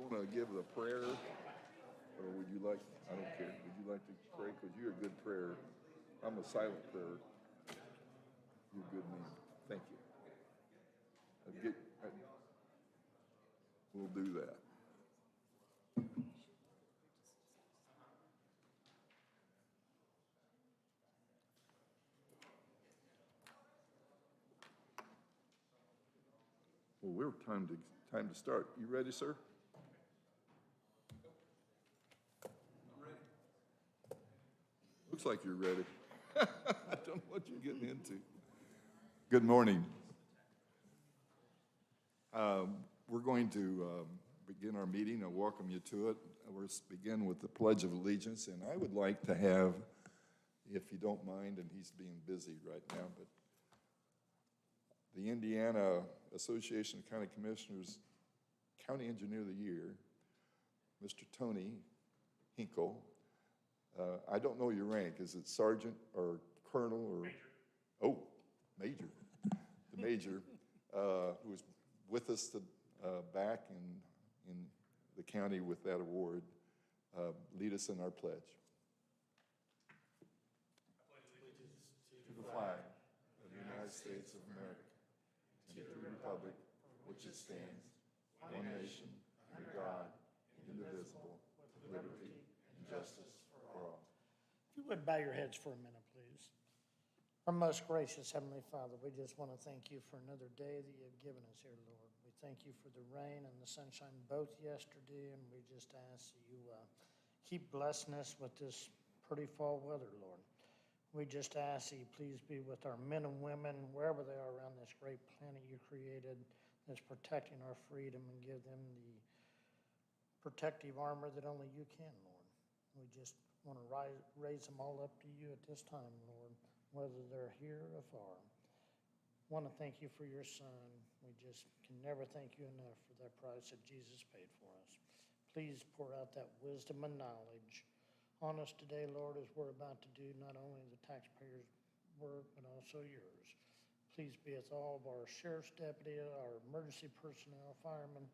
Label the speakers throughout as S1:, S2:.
S1: Want to give the prayer, or would you like, I don't care, would you like to pray? Because you're a good prayer. I'm a silent prayer. You're a good man. Thank you. We'll do that. Well, we're time to start. You ready, sir? I'm ready. Looks like you're ready. I don't know what you're getting into. Good morning. We're going to begin our meeting. I welcome you to it. We'll begin with the Pledge of Allegiance, and I would like to have, if you don't mind, and he's being busy right now, but the Indiana Association of County Commissioners County Engineer of the Year, Mr. Tony Hinkle. I don't know your rank. Is it sergeant or colonel or? Major. Oh, major. The major, who is with us back in the county with that award, lead us in our pledge. I pledge allegiance to the flag of the United States of America, and to the republic which it stands, one nation, under God, indivisible, with liberty and justice for all.
S2: If you would bow your heads for a minute, please. Our most gracious Heavenly Father, we just want to thank you for another day that you have given us here, Lord. We thank you for the rain and the sunshine both yesterday, and we just ask that you keep blessing us with this pretty fall weather, Lord. We just ask that you please be with our men and women, wherever they are around this great planet you created that's protecting our freedom, and give them the protective armor that only you can, Lord. We just want to raise them all up to you at this time, Lord, whether they're here or far. Want to thank you for your son. We just can never thank you enough for that price that Jesus paid for us. Please pour out that wisdom and knowledge on us today, Lord, as we're about to do not only the taxpayers' work, but also yours. Please be with all of our sheriff's deputy, our emergency personnel, firemen.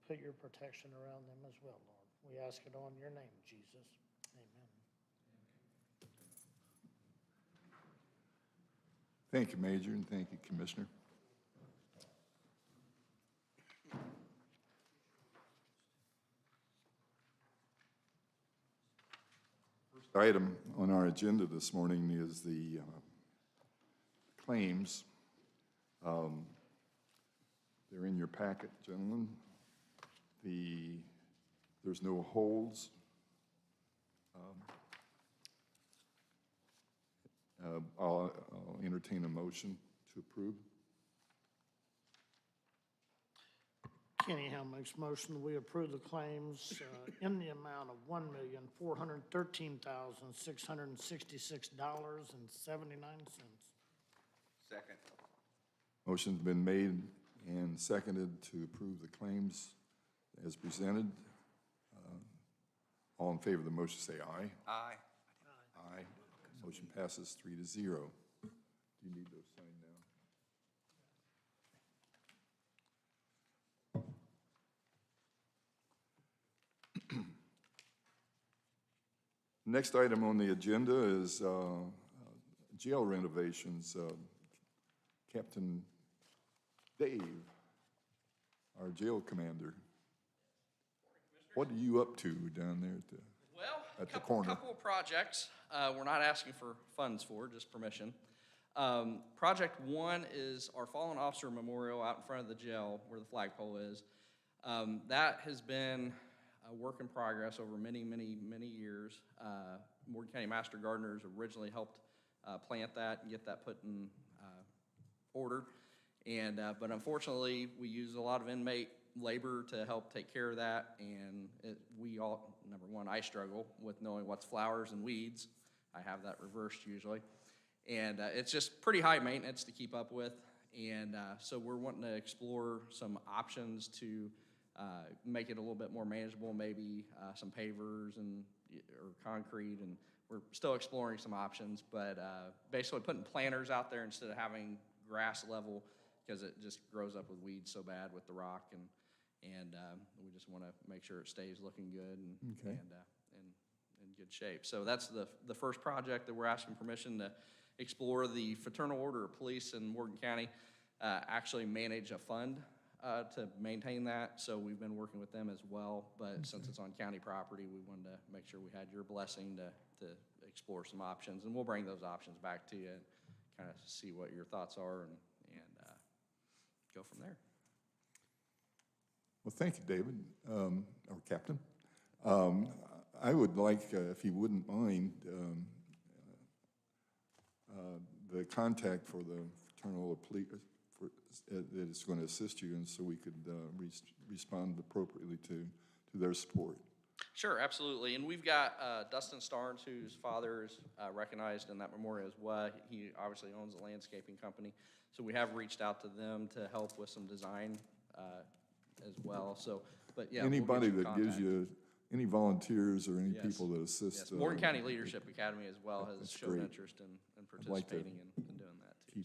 S2: Put your protection around them as well, Lord. We ask it on your name, Jesus. Amen.
S1: Thank you, Major, and thank you, Commissioner. First item on our agenda this morning is the claims. They're in your packet, gentlemen. There's no holds. I'll entertain a motion to approve.
S2: Kenny Hill makes motion that we approve the claims in the amount of $1,413,666.79.
S3: Second.
S1: Motion's been made and seconded to approve the claims as presented. All in favor of the motion say aye.
S3: Aye.
S1: Aye. Motion passes 3-0. Do you need those signed now? Next item on the agenda is jail renovations. Captain Dave, our jail commander. What are you up to down there at the corner?
S3: A couple of projects we're not asking for funds for, just permission. Project one is our fallen officer memorial out in front of the jail where the flagpole is. That has been a work in progress over many, many, many years. Morgan County Master Gardeners originally helped plant that and get that put in order. But unfortunately, we use a lot of inmate labor to help take care of that, and we all, number one, I struggle with knowing what's flowers and weeds. I have that reversed usually, and it's just pretty high maintenance to keep up with, and so we're wanting to explore some options to make it a little bit more manageable, maybe some pavers or concrete, and we're still exploring some options, but basically putting planters out there instead of having grass level, because it just grows up with weeds so bad with the rock, And we just want to make sure it stays looking good and,
S1: Okay.
S3: and in good shape. So that's the first project that we're asking permission to explore. The Fraternal Order of Police in Morgan County actually manage a fund to maintain that, so we've been working with them as well. But since it's on county property, we wanted to make sure we had your blessing to explore some options, and we'll bring those options back to you and kind of see what your thoughts are and go from there.
S1: Well, thank you, David, or Captain. I would like, if you wouldn't mind, the contact for the fraternal police that is going to assist you, and so we could respond appropriately to their support.
S3: Sure, absolutely. And we've got Dustin Starnes, whose father is recognized in that memorial as well. He obviously owns a landscaping company, so we have reached out to them to help with some design as well. So, but yeah,
S1: Anybody
S3: we'll get
S1: that
S3: you
S1: gives you, any volunteers or any
S3: Yes.
S1: people that assist.
S3: Yes, Morgan County Leadership Academy as well has
S1: That's
S3: shown
S1: great.
S3: interest in
S1: like to
S3: participating in doing that too.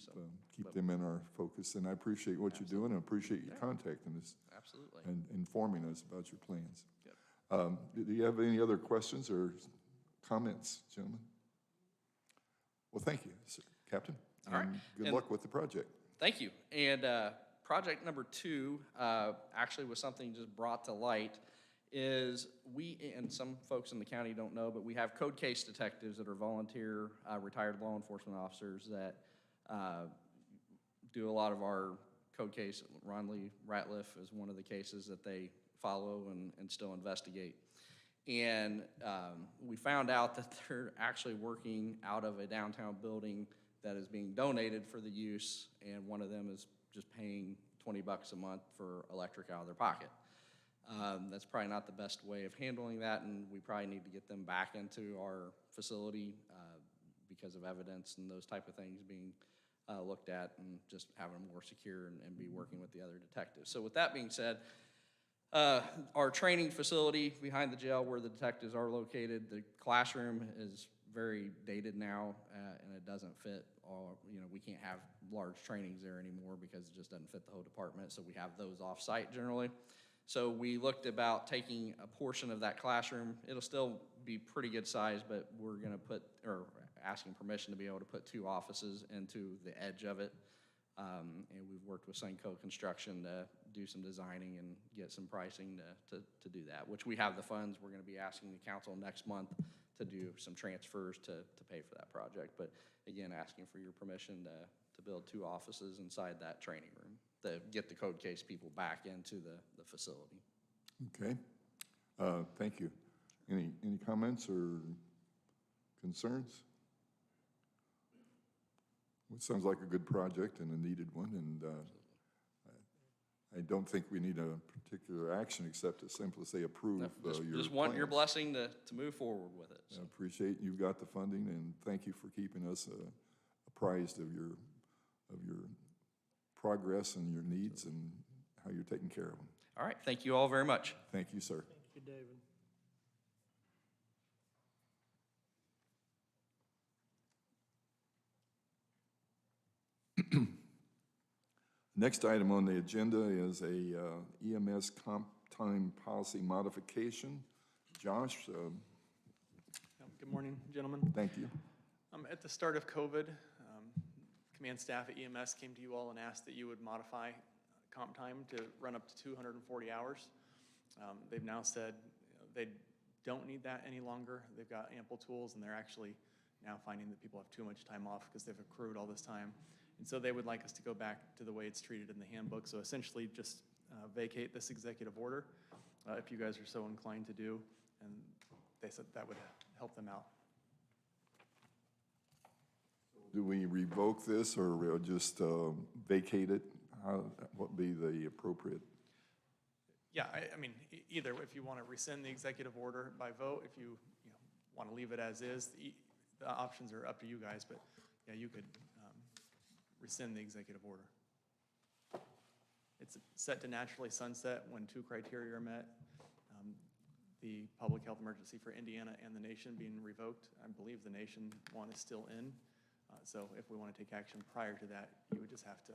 S1: Keep them in our focus, and I appreciate what you're doing, and appreciate you contacting us
S3: Absolutely.
S1: and informing us about your plans.
S3: Good.
S1: Do you have any other questions or comments, gentlemen? Well, thank you, sir, Captain.
S3: All right.
S1: and Good
S3: And-
S1: luck with the project.
S3: Thank you. And project number 2 actually was something just brought to light. Is we, and some folks in the county don't know, but we have code case detectives that are volunteer retired law enforcement officers that do a lot of our code case. Ron Lee Ratliff is one of the cases that they follow and still investigate. And we found out that they're actually working out of a downtown building that is being donated for the use, and one of them is just paying $20 a month for electric out of their pocket. That's probably not the best way of handling that, and we probably need to get them back into our facility because of evidence and those type of things being looked at, and just having them more secure and be working with the other detectives. So with that being said, our training facility behind the jail where the detectives are located, the classroom is very dated now, and it doesn't fit all, we can't have large trainings there anymore because it just doesn't fit the whole department, so we have those off-site generally. So we looked about taking a portion of that classroom. It'll still be pretty good size, but we're gonna asking permission to be able to put 2 offices into the edge of it. And we've worked with Sunco Construction to do some designing and get some pricing to do that, which we have the funds. We're gonna be asking the council next month to do some transfers to pay for that project. But again, asking for your permission to build 2 offices inside that training room to get the code case people back into the facility.
S1: Okay, thank you. Any comments or concerns? Well, it sounds like a good project and a needed one, and I don't think we need a particular action except to simply say approve your
S3: Just want your
S1: plans.
S3: blessing to move forward with it.
S1: I appreciate you've got the funding, and thank you for keeping us apprised of your progress and your needs and how you're taking care of them.
S3: All right, thank you all very much.
S1: Thank you, sir.
S2: Thank you, David.
S1: Next item on the agenda is a EMS comp time policy modification. Josh,
S4: Good morning, gentlemen.
S1: thank you.
S4: At the start of COVID, command staff at EMS came to you all and asked that you would modify comp time to run up to 240 hours. They've now said they don't need that any longer. They've got ample tools, and they're actually now finding that people have too much time off because they've accrued all this time. And so they would like us to go back to the way it's treated in the handbook. So essentially just vacate this executive order if you guys are so inclined to do. And they said that would help them out.
S1: Do we revoke this or we'll just vacate it? What would be the appropriate?
S4: Yeah, I mean, either if you want to rescind the executive order by vote, if you want to leave it as is, the options are up to you guys, but yeah, you could rescind the executive order. It's set to naturally sunset when 2 criteria are met. The public health emergency for Indiana and the nation being revoked. I believe the nation one is still in. So if we want to take action prior to that, you would just have to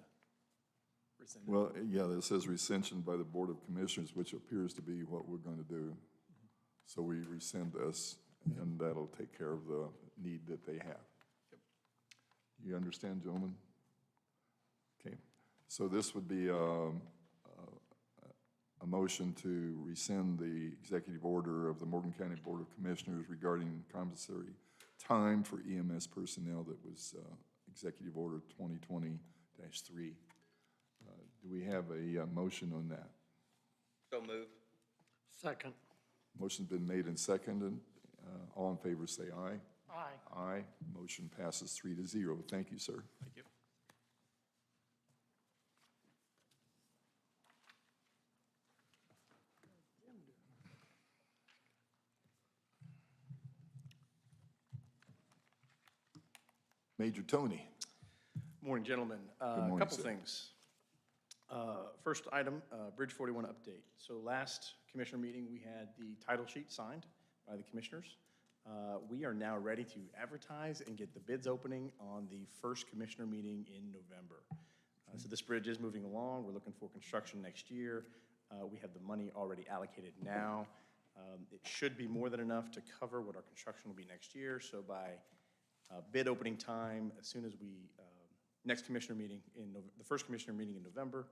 S4: rescind.
S1: Well, yeah, it says rescission by the Board of Commissioners, which appears to be what we're going to do. So we rescind this, and that'll take care of the need that they have. You understand, gentlemen? Okay, so this would be a motion to rescind the executive order of the Morgan County Board of Commissioners regarding compensatory time for EMS personnel that was Executive Order 2020-3. Do we have a motion on that?
S5: So moved.
S2: Second.
S1: Motion's been made and seconded. All in favor say aye.
S2: Aye.
S1: Aye. Motion passes 3-0. Thank you, sir.
S4: Thank you.
S1: Major Tony.
S6: Morning, gentlemen.
S1: morning,
S6: A couple
S1: sir.
S6: things. First item, Bridge 41 update. So last commissioner meeting, we had the title sheet signed by the commissioners. We are now ready to advertise and get the bids opening on the first commissioner meeting in November. So this bridge is moving along. We're looking for construction next year. We have the money already allocated now. It should be more than enough to cover what our construction will be next year. So by bid opening time, as soon as we, next commissioner meeting, the first commissioner meeting in November,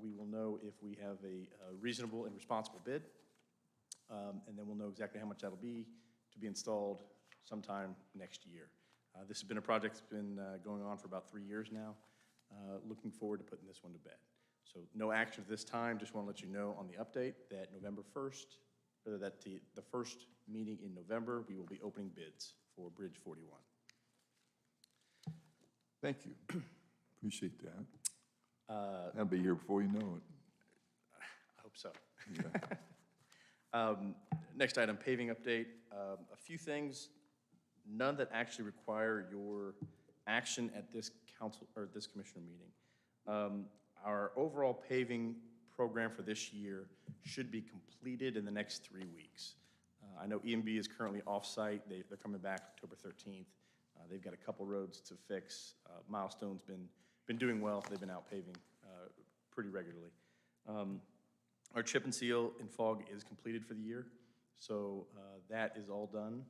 S6: we will know if we have a reasonable and responsible bid. And then we'll know exactly how much that'll be to be installed sometime next year. This has been a project that's been going on for about 3 years now. Looking forward to putting this one to bed. So no action at this time, just want to let you know on the update that November 1st, or that the first meeting in November, we will be opening bids for Bridge 41.
S1: Thank you. Appreciate that. That'll be here before you know it.
S6: I hope so.
S1: Yeah.
S6: Next item, paving update. A few things, none that actually require your action at this council, or this commissioner meeting. Our overall paving program for this year should be completed in the next 3 weeks. I know EMB is currently off-site. They're coming back October 13th. They've got a couple roads to fix. Milestone's been doing well. They've been out paving pretty regularly. Our chip and seal and fog is completed for the year, so that is all done.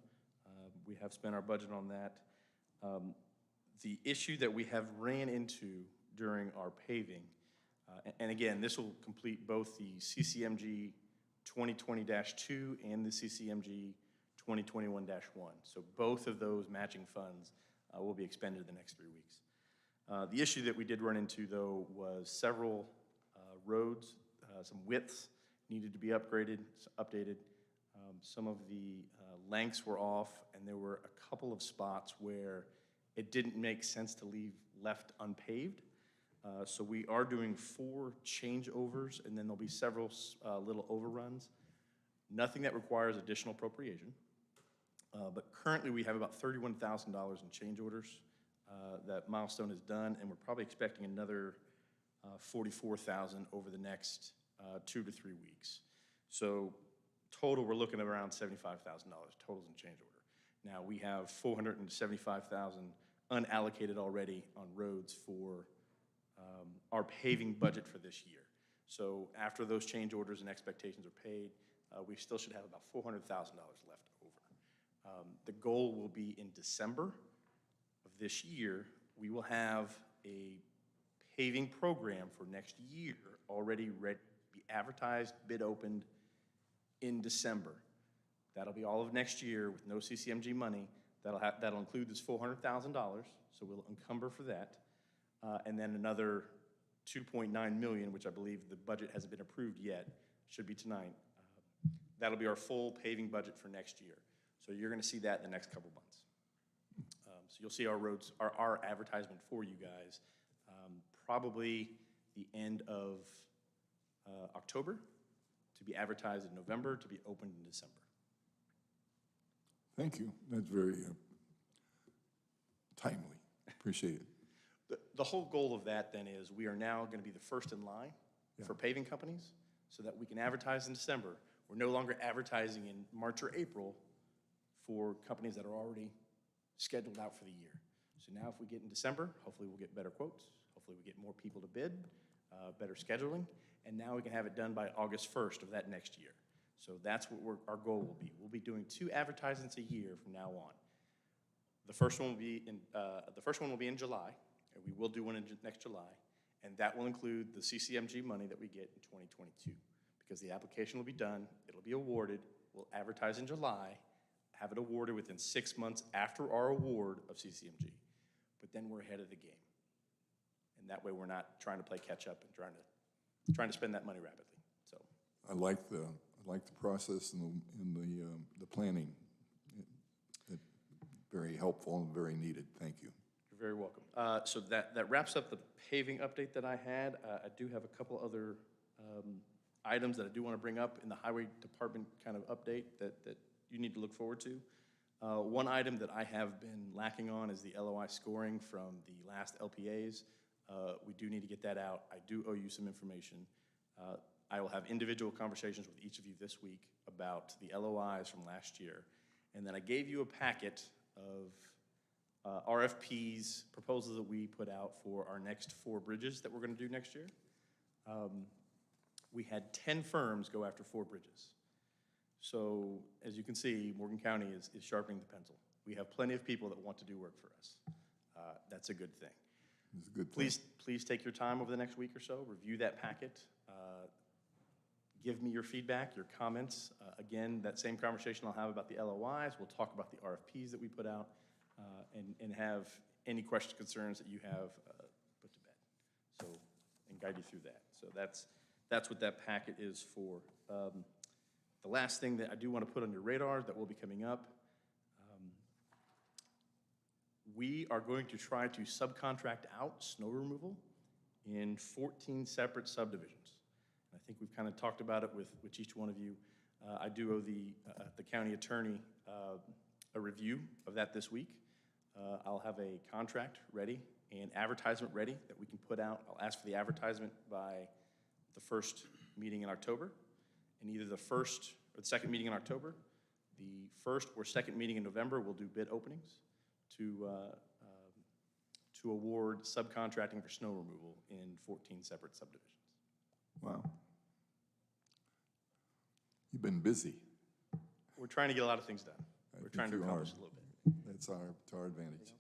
S6: We have spent our budget on that. The issue that we have ran into during our paving, and again, this will complete both the CCMG 2020-2 and the CCMG 2021-1. So both of those matching funds will be expended in the next 3 weeks. The issue that we did run into, though, was several roads, some widths needed to be updated. Some of the lengths were off, and there were a couple of spots where it didn't make sense to leave left unpaved. So we are doing 4 changeovers, and then there'll be several little overruns. Nothing that requires additional appropriation. But currently we have about $31,000 in change orders that Milestone has done, and we're probably expecting another $44,000 over the next 2 to 3 weeks. So total, we're looking at around $75,000 totals in change order. Now we have $475,000 unallocated already on roads for our paving budget for this year. So after those change orders and expectations are paid, we still should have about $400,000 left over. The goal will be in December of this year, we will have a paving program for next year already ready to be advertised, bid opened in December. That'll be all of next year with no CCMG money. That'll include this $400,000, so we'll encumber for that. And then another $2.9 million, which I believe the budget hasn't been approved yet, should be tonight. That'll be our full paving budget for next year. So you're gonna see that in the next couple months. So you'll see our roads, our advertisement for you guys, probably the end of October, to be advertised in November, to be opened in December.
S1: Thank you. That's very timely. Appreciate it.
S6: The whole goal of that then is we are now gonna be the first in line for paving companies so that we can advertise in December. We're no longer advertising in March or April for companies that are already scheduled out for the year. So now if we get in December, hopefully we'll get better quotes. Hopefully we get more people to bid. better scheduling, and now we can have it done by August 1st of that next year. So that's what our goal will be. We'll be doing 2 advertisements a year from now on. The first one will be in July, and we will do one in next July, and that will include the CCMG money that we get in 2022, because the application will be done, it'll be awarded, we'll advertise in July, have it awarded within 6 months after our award of CCMG. But then we're ahead of the game. And that way we're not trying to play catch up and trying to spend that money rapidly. So
S1: I like the process and the planning. Very helpful and very needed. Thank you.
S6: you're very welcome. So that wraps up the paving update that I had. I do have a couple other items that I do want to bring up in the highway department kind of update that you need to look forward to. One item that I have been lacking on is the LOI scoring from the last LPAs. We do need to get that out. I do owe you some information. I will have individual conversations with each of you this week about the LOIs from last year. And then I gave you a packet of RFPs, proposals that we put out for our next 4 bridges that we're going to do next year. We had 10 firms go after 4 bridges. So as you can see, Morgan County is sharpening the pencil. We have plenty of people that want to do work for us. That's a good thing.
S1: It's a good thing.
S6: Please take your time over the next week or so, review that packet, give me your feedback, your comments. Again, that same conversation I'll have about the LOIs. We'll talk about the RFPs that we put out and have any questions, concerns that you have put to bed. So, and guide you through that. So that's what that packet is for. The last thing that I do want to put on your radar that will be coming up, we are going to try to subcontract out snow removal in 14 separate subdivisions. I think we've kind of talked about it with each one of you. I do owe the county attorney a review of that this week. I'll have a contract ready and advertisement ready that we can put out. I'll ask for the advertisement by the first meeting in October, and either the first or the second meeting in October, the first or second meeting in November, we'll do bid openings to award subcontracting for snow removal in 14 separate subdivisions.
S1: Wow. You've been busy.
S6: We're trying to get a lot of things done. We're trying to accomplish a little bit.
S1: That's to our advantage.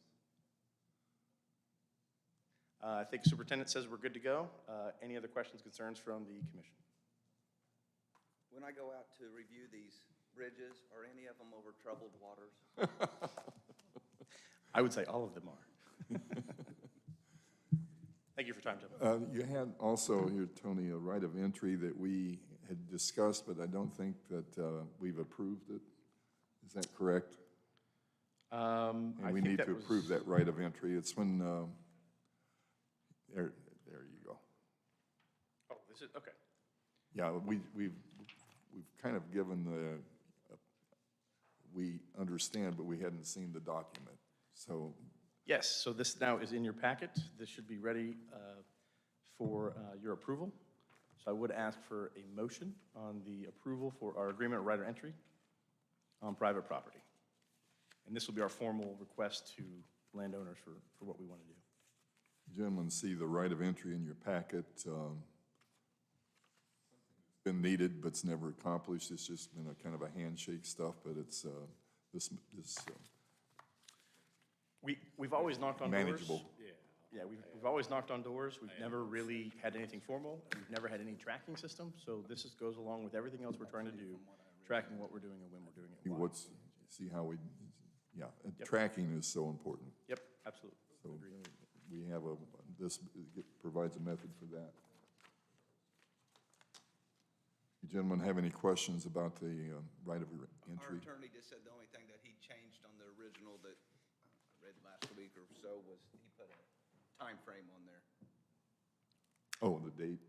S6: I think Superintendent says we're good to go. Any other questions, concerns from the commission?
S5: When I go out to review these bridges, are any of them over troubled waters?
S6: I would say all of them are. Thank you for your time, gentlemen.
S1: You had also here, Tony, a right of entry that we had discussed, but I don't think that we've approved it. Is that correct? And we need to approve that right of entry. It's when, there you go.
S6: Oh, this is, okay.
S1: Yeah, we've kind of given we understand, but we hadn't seen the document. So
S6: Yes, so this now is in your packet. This should be ready for your approval. So I would ask for a motion on the approval for our agreement of right of entry on private property. And this will be our formal request to landowners for what we want to do.
S1: gentlemen see the right of entry in your packet. Been needed, but it's never accomplished. It's just been a kind of a handshake stuff, but it's
S6: We've always knocked on
S1: manageable.
S6: doors. Yeah, we've always knocked on doors. We've never really had anything formal. We've never had any tracking system. So this goes along with everything else we're trying to do, tracking what we're doing and when we're doing it. Why.
S1: See how tracking is so important.
S6: Yep, absolutely.
S1: So we have this provides a method for that. You gentlemen have any questions about the right of entry?
S5: Our attorney just said the only thing that he changed on the original that I read last week or so was he put a time frame on there.
S1: Oh, the date?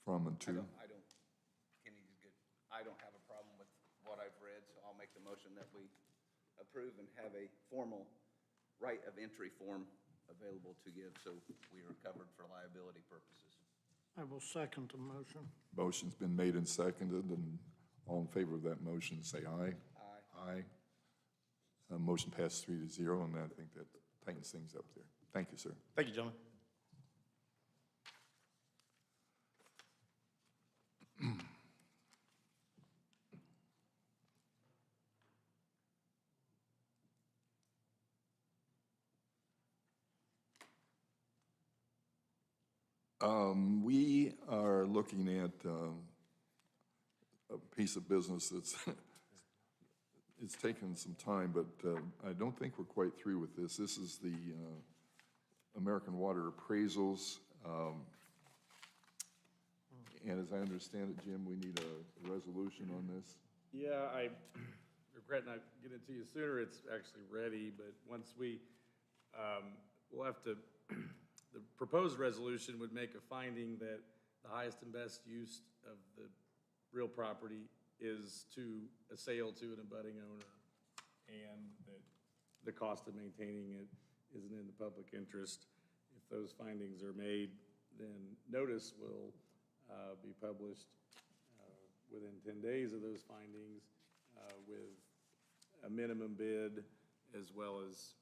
S1: From and to?
S5: Kenny's good. I don't have a problem with what I've read, so I'll make the motion that we approve and have a formal right of entry form available to give so we are covered for liability purposes.
S2: I will second the motion.
S1: Motion's been made and seconded, and all in favor of that motion, say aye.
S5: Aye.
S1: Aye. Motion passed 3-0, and I think that tightens things up there. Thank you, sir.
S6: Thank you, gentlemen.
S1: We are looking at a piece of business that's, it's taken some time, but I don't think we're quite through with this. This is the American Water appraisals. And as I understand it, Jim, we need a resolution on this.
S7: Yeah, I regret not getting it to you sooner. It's actually ready, but once we, we'll have to, the proposed resolution would make a finding that the highest and best use of the real property is to a sale to an abutting owner, and that the cost of maintaining it isn't in the public interest. If those findings are made, then notice will be published within 10 days of those findings with a minimum bid, as well as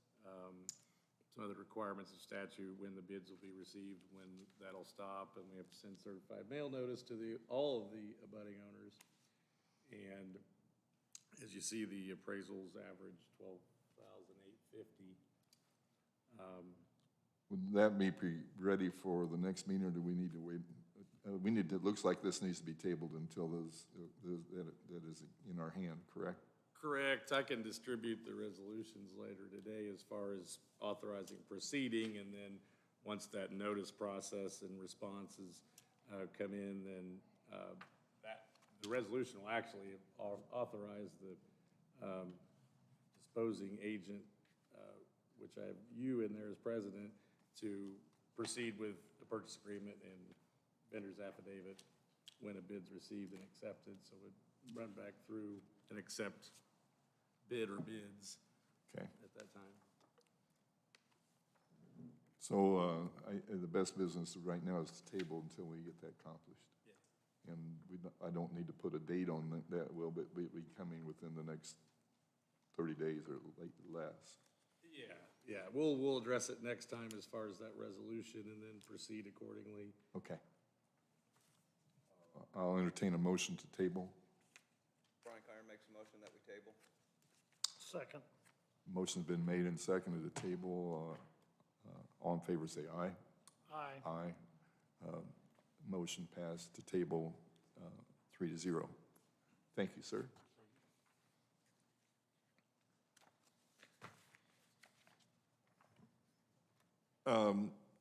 S7: some other requirements of statute, when the bids will be received, when that'll stop, and we have to send certified mail notice to all of the abutting owners. And as you see, the appraisals average $12,850.
S1: Would that be ready for the next meeting, or do we need to wait? We need to, it looks like this needs to be tabled until that is in our hand, correct?
S7: Correct. I can distribute the resolutions later today as far as authorizing proceeding, and then once that notice process and responses come in, then the resolution will actually authorize the disposing agent, which I have you in there as president, to proceed with the purchase agreement and vendor's affidavit when a bid's received and accepted. So we'd run back through and accept bid or bids
S1: Okay.
S7: at that time.
S1: So the best business right now is to table until we get that accomplished.
S7: Yeah.
S1: And I don't need to put a date on that, will, but we coming within the next 30 days or less.
S7: Yeah, we'll address it next time as far as that resolution, and then proceed accordingly.
S1: Okay. I'll entertain a motion to table.
S5: Brian Kyer makes a motion that we table.
S2: Second.
S1: Motion's been made and seconded to table. All in favor, say aye.
S2: Aye.
S1: Aye. Motion passed to table 3-0. Thank you, sir.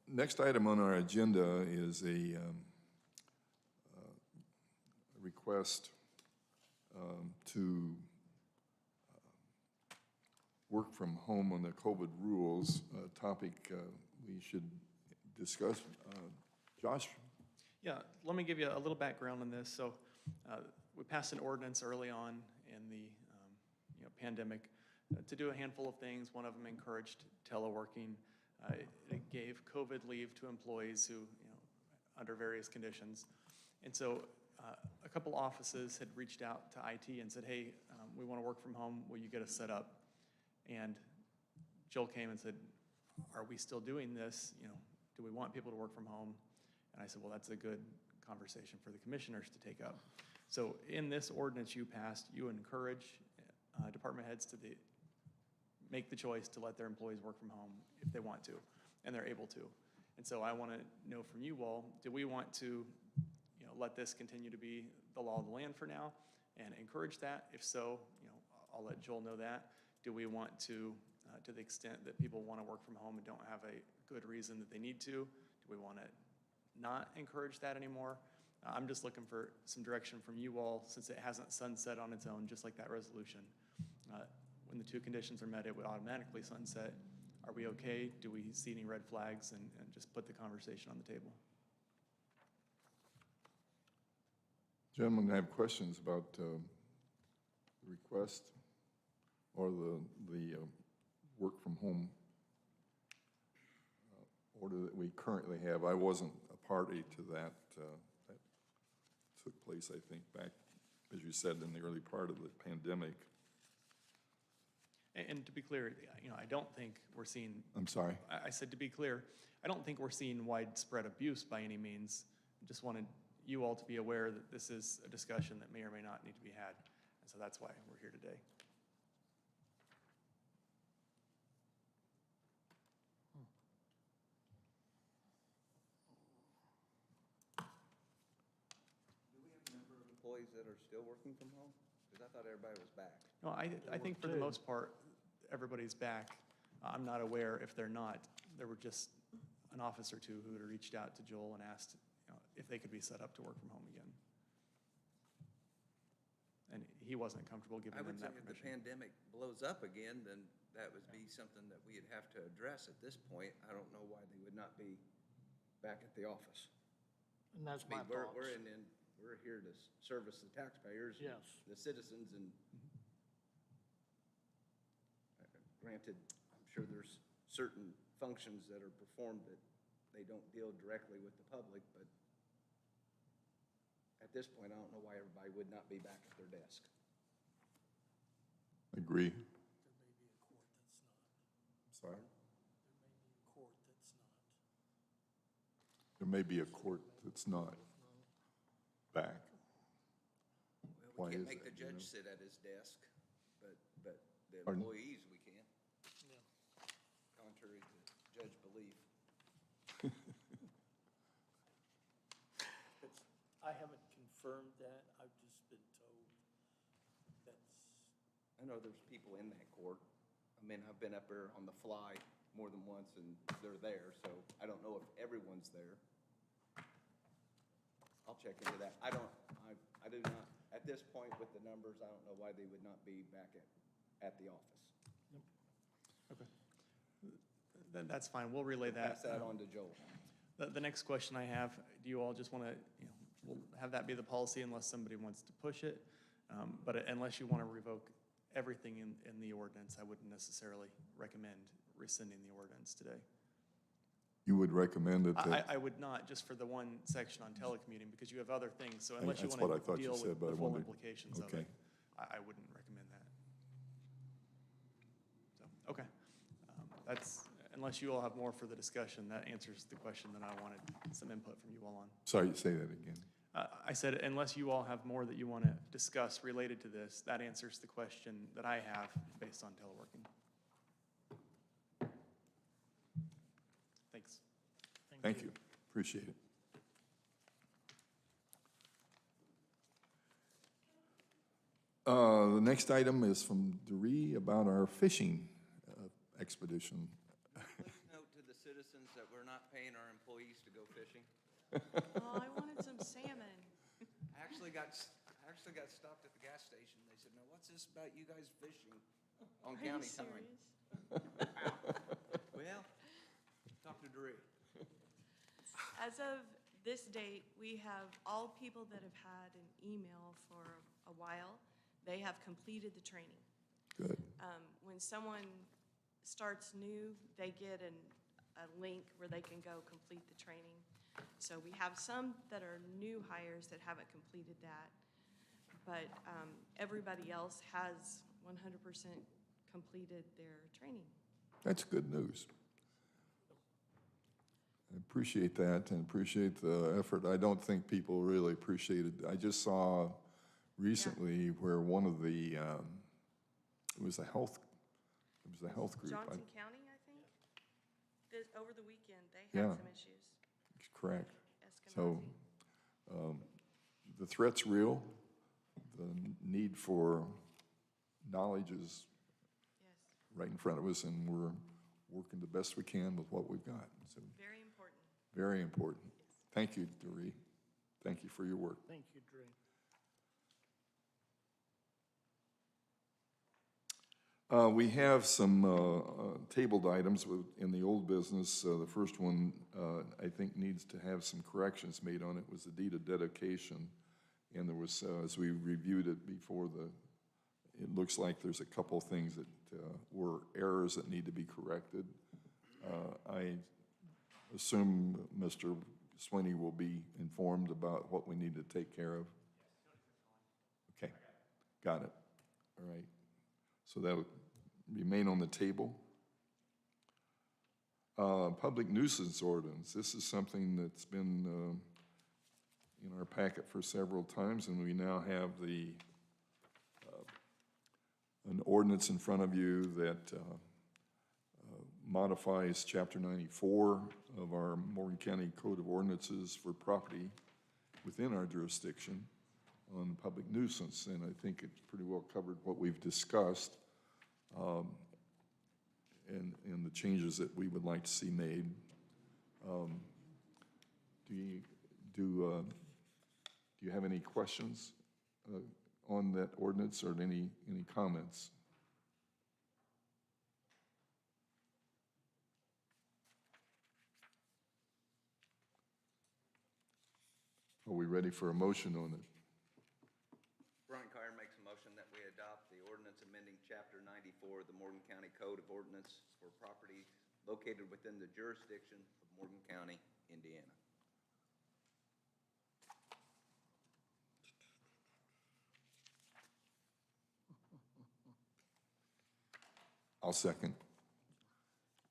S1: Next item on our agenda is a request to work from home on the COVID rules, a topic we should discuss. Josh?
S4: Yeah, let me give you a little background on this. So we passed an ordinance early on in the pandemic to do a handful of things. One of them encouraged teleworking. It gave COVID leave to employees who, under various conditions. And so a couple offices had reached out to IT and said, hey, we want to work from home. Will you get us set up? And Joel came and said, are we still doing this? Do we want people to work from home? And I said, well, that's a good conversation for the commissioners to take up. So in this ordinance you passed, you encourage department heads to make the choice to let their employees work from home if they want to, and they're able to. And so I want to know from you all, do we want to let this continue to be the law of the land for now and encourage that? If so, I'll let Joel know that. Do we want to the extent that people want to work from home and don't have a good reason that they need to, do we want to not encourage that anymore? I'm just looking for some direction from you all, since it hasn't sunset on its own, just like that resolution. When the two conditions are met, it would automatically sunset. Are we okay? Do we see any red flags? And just put the conversation on the table.
S1: Gentlemen, I have questions about the request or the work from home order that we currently have. I wasn't a party to that. That took place, I think, back, as you said, in the early part of the pandemic.
S4: And to be clear, I don't think we're seeing.
S1: I'm sorry?
S4: I said, to be clear, I don't think we're seeing widespread abuse by any means. Just wanted you all to be aware that this is a discussion that may or may not need to be had. And so that's why we're here today.
S5: Do we have a number of employees that are still working from home? Because I thought everybody was back.
S4: No, I think for the most part, everybody's back. I'm not aware if they're not. There were just an office or two who had reached out to Joel and asked, if they could be set up to work from home again. And he wasn't comfortable giving
S5: I
S4: them
S5: would say
S4: that
S5: if the
S4: permission.
S5: pandemic blows up again, then that would be something that we'd have to address at this point. I don't know why they would not be back at the office.
S2: And that's
S5: I
S2: my
S5: mean,
S2: thoughts.
S5: we're here to service the taxpayers. and
S2: Yes.
S5: The citizens, and granted, I'm sure there's certain functions that are performed that they don't deal directly with the public, but at this point, I don't know why everybody would not be back at their desk.
S1: Agree. Sorry? There may be a court that's not back.
S5: Well,
S1: Why
S5: we can't
S1: is
S5: make the
S1: that, do you
S5: judge
S1: know?
S5: sit at his desk, but the
S1: Pardon?
S5: employees, we can, contrary to judge belief.
S8: I haven't confirmed that, I've just been told that's,
S5: I know there's people in that court. I mean, I've been up there on the fly more than once, and they're there, so I don't know if everyone's there. I'll check into that. I do not, at this point with the numbers, I don't know why they would not be back at the office.
S4: Okay. Then that's fine, we'll relay that.
S5: Pass that on to Joel.
S4: The next question I have, do you all just want to, we'll have that be the policy unless somebody wants to push it. But unless you want to revoke everything in the ordinance, I wouldn't necessarily recommend rescinding the ordinance today.
S1: You would recommend it that?
S4: I would not, just for the one section on telecommuting, because you have other things, so unless you
S1: That's
S4: want
S1: what I
S4: to
S1: thought you
S4: deal
S1: said,
S4: with
S1: but I
S4: the full
S1: wondered.
S4: implications of
S1: Okay.
S4: it, I wouldn't recommend that. So, okay. Unless you all have more for the discussion, that answers the question that I wanted some input from you all on.
S1: Sorry, say that again.
S4: I said, unless you all have more that you want to discuss related to this, that answers the question that I have based on teleworking. Thanks.
S1: Thank you. Appreciate it. The next item is from Doree about our fishing expedition.
S5: Please note to the citizens that we're not paying our employees to go fishing.
S9: Oh, I wanted some salmon.
S5: I actually got stopped at the gas station. They said, "No, what's this about you guys fishing on
S9: Are you
S5: county time?"
S9: serious?
S5: Well, talk to Doree.
S9: As of this date, we have all people that have had an email for a while, they have completed the training.
S1: Good.
S9: When someone starts new, they get a link where they can go complete the training. So we have some that are new hires that haven't completed that, but everybody else has 100% completed their training.
S1: That's good news. I appreciate that and appreciate the effort. I don't think people really appreciate it. I just saw recently where one of the, it was a health group.
S9: Johnson County, I think, over the weekend, they
S1: Yeah.
S9: had some issues.
S1: Correct.
S9: Eskenazi.
S1: So the threat's real. The need for knowledge is
S9: Yes,
S1: right in front of us, and we're working the best we can with what we've got. So
S9: very important.
S1: very important. Thank you, Doree. Thank you for your work.
S2: Thank you, Drew.
S1: We have some tabled items in the old business. The first one, I think, needs to have some corrections made on it, was the deed of dedication. And there was, as we reviewed it before, it looks like there's a couple things that were errors that need to be corrected. I assume Mr. Swinney will be informed about what we need to take care of. Okay, got it. All right. So that would remain on the table. Public nuisance ordinance. This is something that's been in our packet for several times, and we now have an ordinance in front of you that modifies Chapter 94 of our Morgan County Code of Ordinances for property within our jurisdiction on public nuisance, and I think it's pretty well covered what we've discussed, and the changes that we would like to see made. Do you have any questions on that ordinance, or any comments? Are we ready for a motion on it?
S5: Brian Carr makes a motion that we adopt the ordinance amending Chapter 94 of the Morgan County Code of Ordinance for property located within the jurisdiction of Morgan County, Indiana.
S1: I'll second.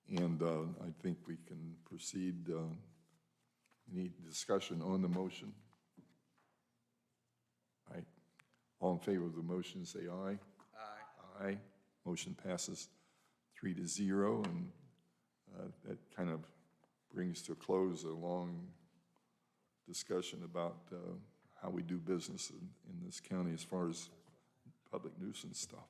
S1: And I think we can proceed. Any discussion on the motion? All right. All in favor of the motion, say aye.
S5: Aye.
S1: Aye. Motion passes 3-0, and that kind of brings to a close a long discussion about how we do business in this county as far as public nuisance stuff.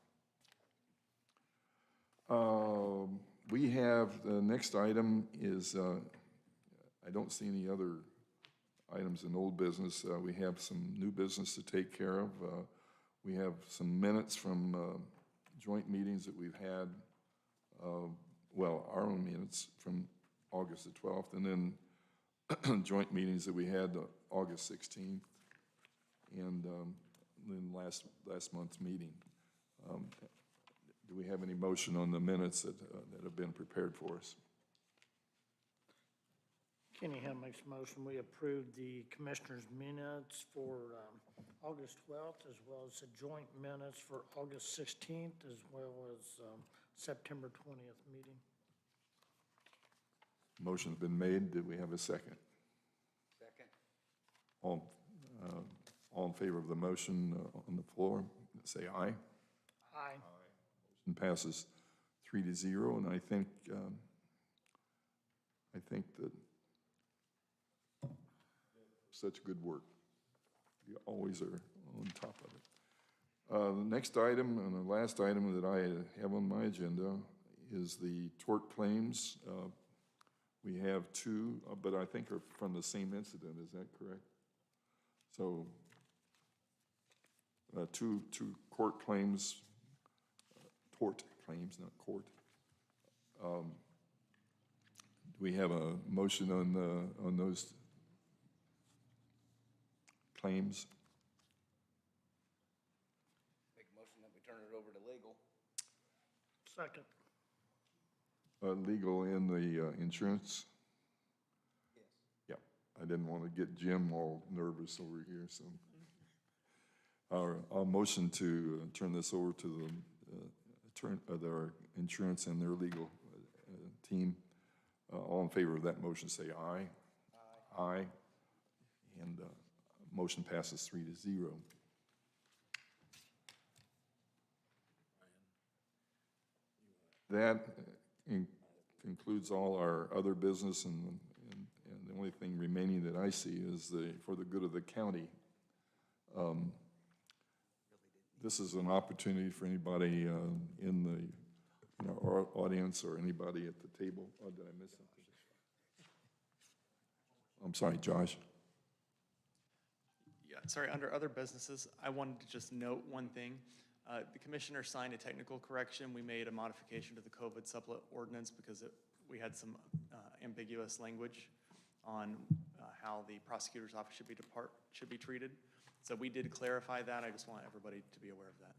S1: We have, the next item is, I don't see any other items in old business. We have some new business to take care of. We have some minutes from joint meetings that we've had, well, our own minutes from August the 12th, and then joint meetings that we had August 16th, and then last month's meeting. Do we have any motion on the minutes that have been prepared for us?
S2: Kenny Hill makes a motion, we approve the commissioners' minutes for August 12th, as well as the joint minutes for August 16th, as well as September 20th meeting.
S1: Motion's been made. Did we have a second?
S5: Second.
S1: All in favor of the motion on the floor, say aye.
S2: Aye.
S1: Motion passes 3-0, and I think that such good work. You always are on top of it. The next item and the last item that I have on my agenda is the tort claims. We have two, but I think are from the same incident. Is that correct? So two court claims, tort claims, not court. Do we have a motion on those claims?
S5: Make a motion that we turn it over to legal.
S2: Second.
S1: Legal and the insurance?
S5: Yes.
S1: Yeah, I didn't want to get Jim all nervous over here, so. Our motion to turn this over to their insurance and their legal team. All in favor of that motion, say aye. Aye. Aye. And motion passes 3-0. That concludes all our other business, and the only thing remaining that I see is for the good of the county. This is an opportunity for anybody in our audience or anybody at the table. Oh, did I miss something? I'm sorry, Josh.
S4: Yeah, sorry, under other businesses, I wanted to just note one thing. The commissioner signed a technical correction. We made a modification to the COVID supplement ordinance because we had some ambiguous language on how the prosecutor's office should be treated. So we did clarify that. I just want everybody to be aware of that.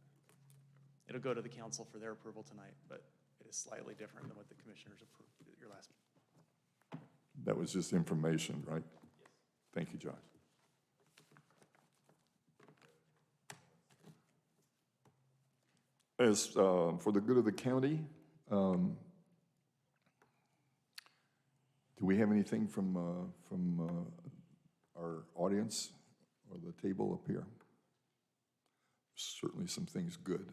S4: It'll go to the council for their approval tonight, but it is slightly different than what the commissioners approved at your last meeting.
S1: That was just information, right?
S4: Yes.
S1: Thank you, Josh. As for the good of the county, do we have anything from our audience or the table up here. Certainly some things good.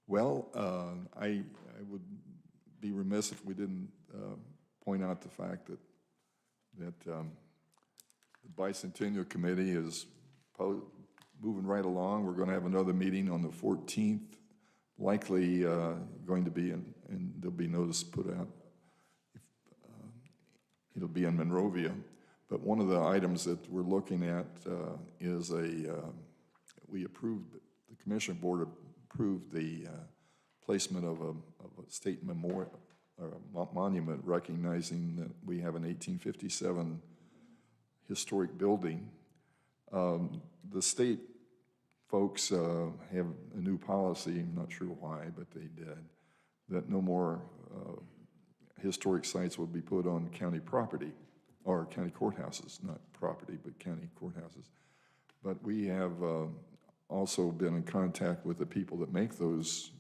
S1: Well, I would be remiss if we didn't point out the fact that the Bicentennial Committee is moving right along. We're going to have another meeting on the 14th, likely going to be and there'll be notice put out. It'll be in Monrovia. But one of the items that we're looking at is we approved, the Commissioner Board approved the placement of a state memorial or a monument recognizing that we have an 1857 historic building. The state folks have a new policy, I'm not sure why, but they did, that no more historic sites will be put on county property, or county courthouses, not property, but county courthouses. But we have also been in contact with the people that make those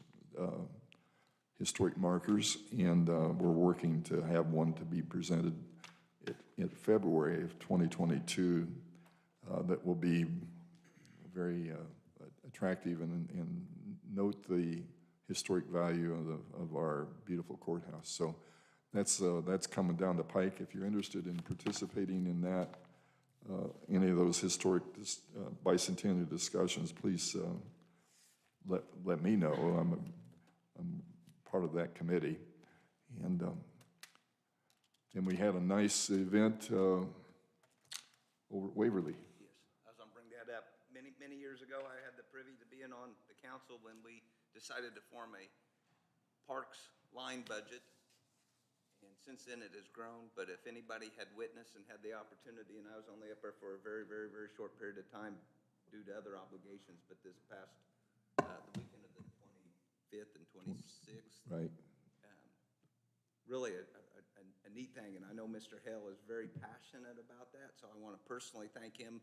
S1: historic markers, and we're working to have one to be presented in February of 2022 that will be very attractive and note the historic value of our beautiful courthouse. So that's coming down the pike. If you're interested in participating in that, any of those historic bicentennial discussions, please let me know. I'm part of that committee. And we had a nice event over at Waverly.
S5: Yes, I was gonna bring that up. Many years ago, I had the privy to being on the council when we decided to form a parks line budget. And since then, it has grown, but if anybody had witnessed and had the opportunity, and I was only up there for a very, very, very short period of time due to other obligations, but this past, the weekend of the 25th and 26th.
S1: Right.
S5: Really a neat thing, and I know Mr. Hale is very passionate about that, so I want to personally thank him,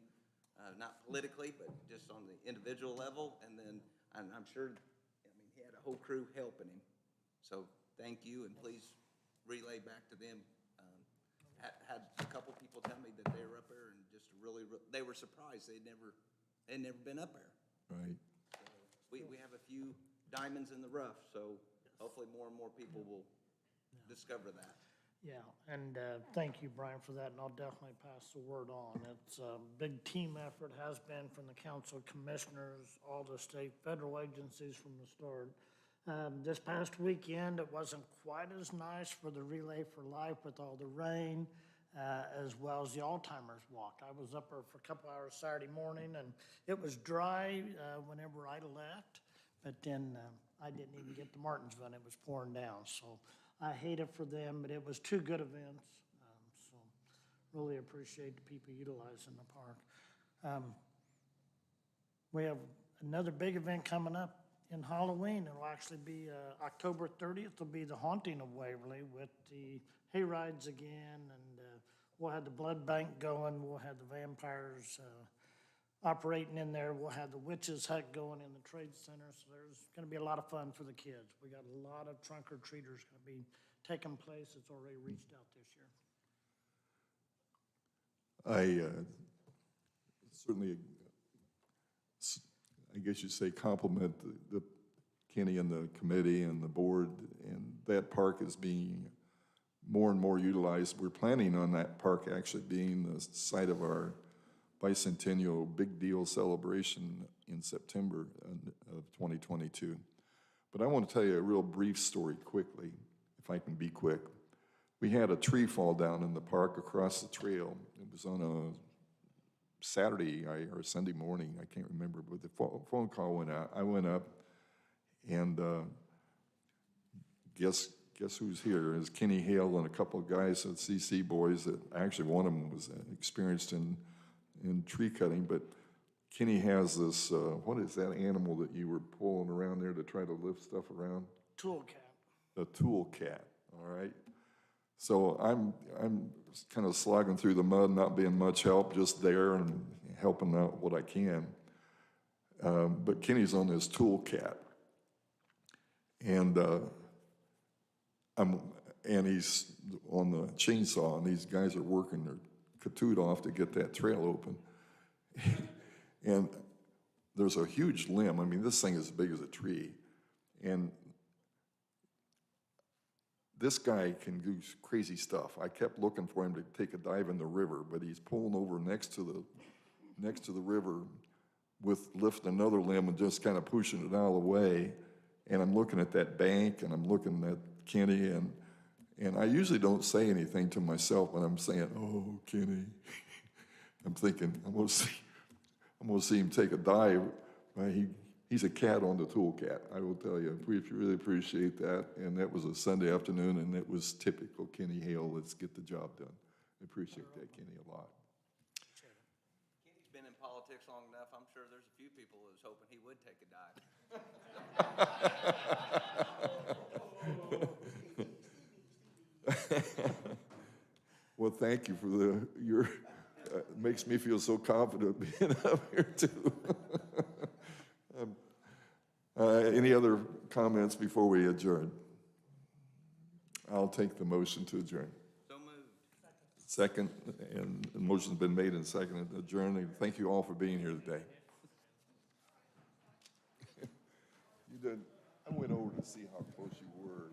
S5: not politically, but just on the individual level, and then I'm sure, I mean, he had a whole crew helping him. So thank you, and please relay back to them. Had a couple people tell me that they were up there and just really, they were surprised. They'd never been up there.
S1: Right.
S5: So we have a few diamonds in the rough, so hopefully more and more people will discover that.
S2: Yeah, and thank you, Brian, for that, and I'll definitely pass the word on. It's a big team effort, has been from the council commissioners, all the state, federal agencies from the start. This past weekend, it wasn't quite as nice for the Relay for Life with all the rain, as well as the Alzheimer's Walk. I was up there for a couple hours Saturday morning, and it was dry whenever I left, but then I didn't even get to Martinsville, and it was pouring down. So I hate it for them, but it was two good events. So really appreciate the people utilizing the park. We have another big event coming up in Halloween. It'll actually be October 30th. Will be the Haunting of Waverly with the hay rides again, and we'll have the blood bank going. We'll have the vampires operating in there. We'll have the witches hut going in the trade center. So there's going to be a lot of fun for the kids. We got a lot of trunk or treaters going to be taking place. It's already reached out this year.
S1: I certainly, I guess you'd say, compliment the Kenny and the committee and the board, and that park is being more and more utilized. We're planning on that park actually being the site of our bicentennial big deal celebration in September of 2022. But I want to tell you a real brief story quickly, if I can be quick. We had a tree fall down in the park across the trail. It was on a Saturday or Sunday morning, I can't remember, but the phone call went out. I went up, and guess who's here? Is Kenny Hale and a couple of guys at CC Boys that actually one of them was experienced in tree cutting, but Kenny has this, what is that animal that you were pulling around there to try to lift stuff around?
S2: Tool cat.
S1: A tool cat, all right? So I'm kind of slogging through the mud, not being much help, just there and helping out what I can. But Kenny's on this tool cat. And and he's on the chainsaw, and these guys are working their katoot off to get that trail open. And there's a huge limb. I mean, this thing is as big as a tree. And this guy can do crazy stuff. I kept looking for him to take a dive in the river, but he's pulling over next to the river with lifting another limb and just kind of pushing it out of the way. And I'm looking at that bank, and I'm looking at Kenny, and I usually don't say anything to myself, but I'm saying, "Oh, Kenny." I'm thinking, I'm gonna see him take a dive. He's a cat on the tool cat, I will tell you. We really appreciate that. And that was a Sunday afternoon, and it was typical Kenny Hale. Let's get the job done. I appreciate that, Kenny, a lot.
S5: Kenny's been in politics long enough. I'm sure there's a few people who was hoping he would take a dive.
S1: Well, thank you for your, makes me feel so confident being up here too. Any other comments before we adjourn? I'll take the motion to adjourn.
S5: So moved.
S1: Second, and the motion's been made and seconded to adjourn. And thank you all for being here today. You did. I went over to see how close you were.